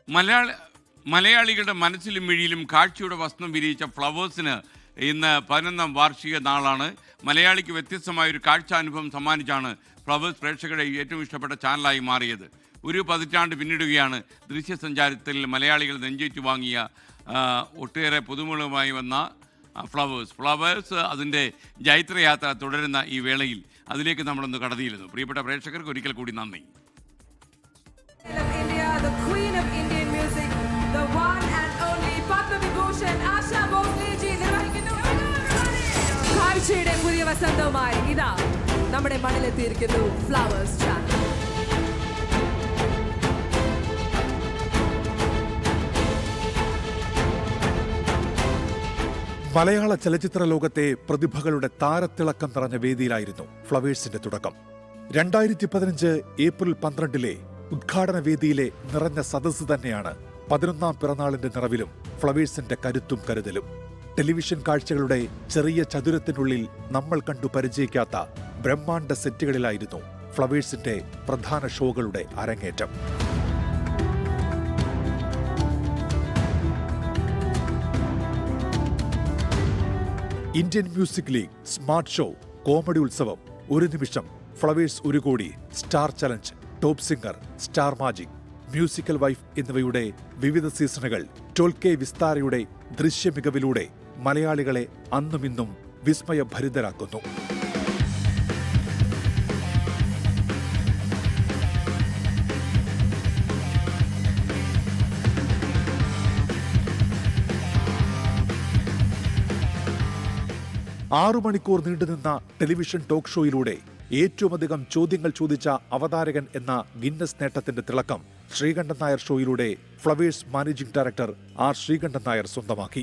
മലയാളികളുടെ മനസ്സിലും മിഴിയിലും കാഴ്ചയുടെ വസ്ത്രം വിരിയിച്ച ഫ്ലവേഴ്സിന് ഇന്ന് 11ാം വാർഷിക നാളാണ്. മലയാളിക്ക് വ്യത്യസ്തമായൊരു കാഴ്ചാനുഭവം സമ്മാനിച്ചാണ് ഫ്ലവേഴ്സ് പ്രേക്ഷകരുടെ ഏറ്റവും ഇഷ്ടപ്പെട്ട ചാനലായി മാറിയത്. ഒരു പതിറ്റാണ്ട് പിന്നിടുകയാണ് ദൃശ്യസഞ്ചാരത്തിൽ മലയാളികൾ നെഞ്ചേറ്റു വാങ്ങിയ ഒട്ടേറെ പുതുമകളുമായി വന്ന ഫ്ലവേഴ്സ് അതിൻ്റെ ജൈത്രയാത്ര തുടരുന്ന ഈ വേളയിൽ അതിലേക്ക് നമ്മളൊന്ന് കടന്നിരുന്നു. പ്രിയപ്പെട്ട പ്രേക്ഷകർക്ക് ഒരിക്കൽ കൂടി നന്ദി. കാഴ്ചയുടെ പുതിയ വസന്തവുമായി ഇതാ നമ്മുടെ മണ്ണിലെത്തിയിരിക്കുന്നു ഫ്ലവേഴ്സ് ചാനൽ. മലയാള ചലച്ചിത്ര ലോകത്തെ പ്രതിഭകളുടെ താരത്തിളക്കം നിറഞ്ഞ വേദിയിലായിരുന്നു ഫ്ലവേഴ്സിന്റെ തുടക്കം. 2015 ഏപ്രിൽ 12 ഉദ്ഘാടന വേദിയിലെ നിറഞ്ഞ സദസ്സ് തന്നെയാണ് 11ാം പിറന്നാളിന്റെ നിറവിലും ഫ്ലവേഴ്സിന്റെ കരുത്തും കരുതലും. ടെലിവിഷൻ കാഴ്ചകളുടെ ചെറിയ ചതുരത്തിനുള്ളിൽ നമ്മൾ കണ്ടു പരിചയിക്കാത്ത ബ്രഹ്മാണ്ഡ സെറ്റുകളിലായിരുന്നു ഫ്ലവേഴ്സിന്റെ പ്രധാന ഷോകളുടെ അരങ്ങേറ്റം. Indian music league, smart show, comedy ഉത്സവം, ഒരു നിമിഷം, ഫ്ലവേഴ്സ് 1 കോടി, star challenge, top singer, star magic, musical wife എന്നിവയുടെ വിവിധ സീസണുകൾ 12K വിസ്താരയുടെ ദൃശ്യമികവിലൂടെ മലയാളികളെ അന്നുമിന്നും വിസ്മയഭരിതരാക്കുന്നു. ആറു മണിക്കൂർ നീണ്ടുനിന്ന ടെലിവിഷൻ ടോക്ക് ഷോയിലൂടെ ഏറ്റവുമധികം ചോദ്യങ്ങൾ ചോദിച്ച അവതാരകൻ എന്ന ഗിന്നസ് നേട്ടത്തിന്റെ തിളക്കം ശ്രീകണ്ഠൻ നായർ ഷോയിലൂടെ Flowers managing director R Sreekandan Nair സ്വന്തമാക്കി.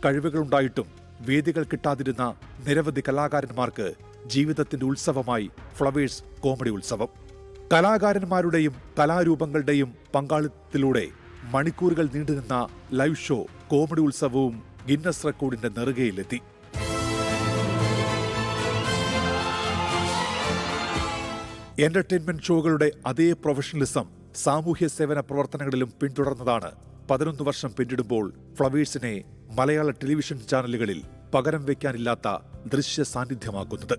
കഴിവുകളുണ്ടായിട്ടും വേദികൾ കിട്ടാതിരുന്ന നിരവധി കലാകാരന്മാർക്ക് ജീവിതത്തിന്റെ ഉത്സവമായി ഫ്ലവേഴ്സ് കോമഡി ഉത്സവം. കലാകാരന്മാരുടെയും കലാരൂപങ്ങളുടെയും പങ്കാളിത്തത്തിലൂടെ മണിക്കൂറുകൾ നീണ്ടുനിന്ന ലൈവ് ഷോ കോമഡി ഉത്സവവും ഗിന്നസ് റെക്കോർഡിന്റെ നെറുകയിലെത്തി. എന്റർടൈൻമെന്റ് ഷോകളുടെ അതേ പ്രൊഫഷണലിസം സാമൂഹ്യ സേവന പ്രവർത്തനങ്ങളിലും പിന്തുടർന്നതാണ് 11 വർഷം പിന്നിടുമ്പോൾ ഫ്ലവേഴ്സിനെ മലയാള ടെലിവിഷൻ ചാനലുകളിൽ പകരം വയ്ക്കാനില്ലാത്ത ദൃശ്യ സാന്നിധ്യമാക്കുന്നത്.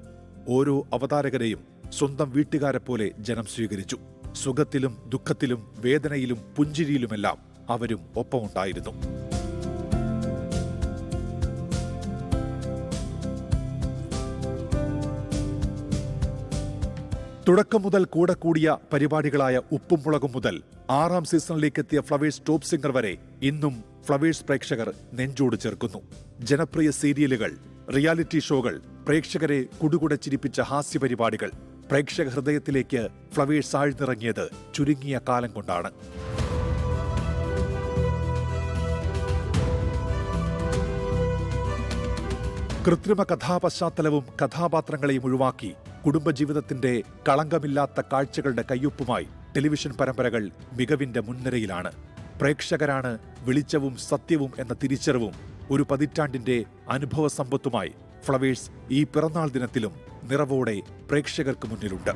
ഓരോ അവതാരകരെയും സ്വന്തം വീട്ടുകാരെ പോലെ ജനം സ്വീകരിച്ചു. സുഖത്തിലും ദുഃഖത്തിലും വേദനയിലും പുഞ്ചിരിയിലുമെല്ലാം അവരും ഒപ്പമുണ്ടായിരുന്നു. തുടക്കം മുതൽ കൂടെ കൂടിയ പരിപാടികളായ ഉപ്പും മുളകും മുതൽ 6ാം സീസണിലേക്കെത്തിയ ഫ്ലവേഴ്സ് ടോപ്പ് സിംഗർ വരെ ഇന്നും ഫ്ലവേഴ്സ് പ്രേക്ഷകർ നെഞ്ചോട് ചേർക്കുന്നു. ജനപ്രിയ സീരിയലുകൾ, റിയാലിറ്റി ഷോകൾ, പ്രേക്ഷകരെ കുടുകുടെ ചിരിപ്പിച്ച ഹാസ്യ പരിപാടികൾ, പ്രേക്ഷക ഹൃദയത്തിലേക്ക് ഫ്ലവേഴ്സ് ആഴ്ന്നിറങ്ങിയത് ചുരുങ്ങിയ കാലം കൊണ്ടാണ്. കൃത്രിമ കഥാപശ്ചാത്തലവും കഥാപാത്രങ്ങളെയും ഒഴിവാക്കി കുടുംബജീവിതത്തിന്റെ കളങ്കമില്ലാത്ത കാഴ്ചകളുടെ കയ്യൊപ്പുമായി ടെലിവിഷൻ പരമ്പരകൾ മികവിന്റെ മുൻനിരയിലാണ്. പ്രേക്ഷകരാണ് വെളിച്ചവും സത്യവും എന്ന തിരിച്ചറിവും ഒരു പതിറ്റാണ്ടിന്റെ അനുഭവ സമ്പത്തുമായി ഫ്ലവേഴ്സ് ഈ പിറന്നാൾ ദിനത്തിലും നിറവോടെ പ്രേക്ഷകർക്ക് മുന്നിലുണ്ട്.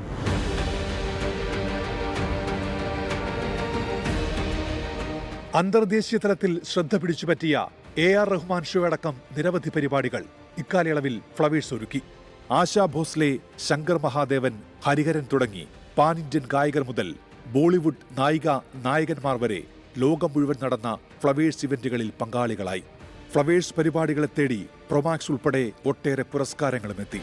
അന്തർദേശീയ തലത്തിൽ ശ്രദ്ധ പിടിച്ചുപറ്റിയ AR റഹ്മാൻ ഷോ അടക്കം നിരവധി പരിപാടികൾ ഇക്കാലയളവിൽ ഫ്ലവേഴ്സ് ഒരുക്കി. ആശാ ഭോസ്ലെ, ശങ്കർ മഹാദേവൻ, ഹരിഹരൻ തുടങ്ങി പാൻ ഇന്ത്യൻ ഗായകർ മുതൽ ബോളിവുഡ് നായിക നായകന്മാർ വരെ ലോകം മുഴുവൻ നടന്ന ഫ്ലവേഴ്സ് ഇവന്റുകളിൽ പങ്കാളികളായി. ഫ്ലവേഴ്സ് പരിപാടികളെ തേടി പ്രൊമാക്സ് ഉൾപ്പെടെ ഒട്ടേറെ പുരസ്കാരങ്ങളും എത്തി.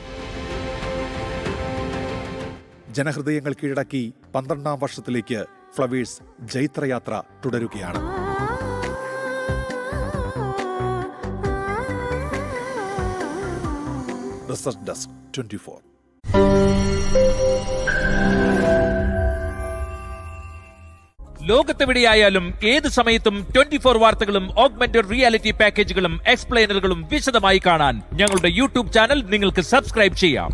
ജനഹൃദയങ്ങൾ കീഴടക്കി 12ാം വർഷത്തിലേക്ക് ഫ്ലവേഴ്സ് ജൈത്രയാത്ര തുടരുകയാണ്. Research desk 24. ലോകത്തെവിടെയായാലും ഏത് സമയത്തും 24 വാർത്തകളും ഓഗ്മെന്റഡ് റിയാലിറ്റി പാക്കേജുകളും എക്സ്പ്ലെയിനറുകളും വിശദമായി കാണാൻ ഞങ്ങളുടെ യൂട്യൂബ് ചാനൽ നിങ്ങൾക്ക് സബ്സ്ക്രൈബ് ചെയ്യാം.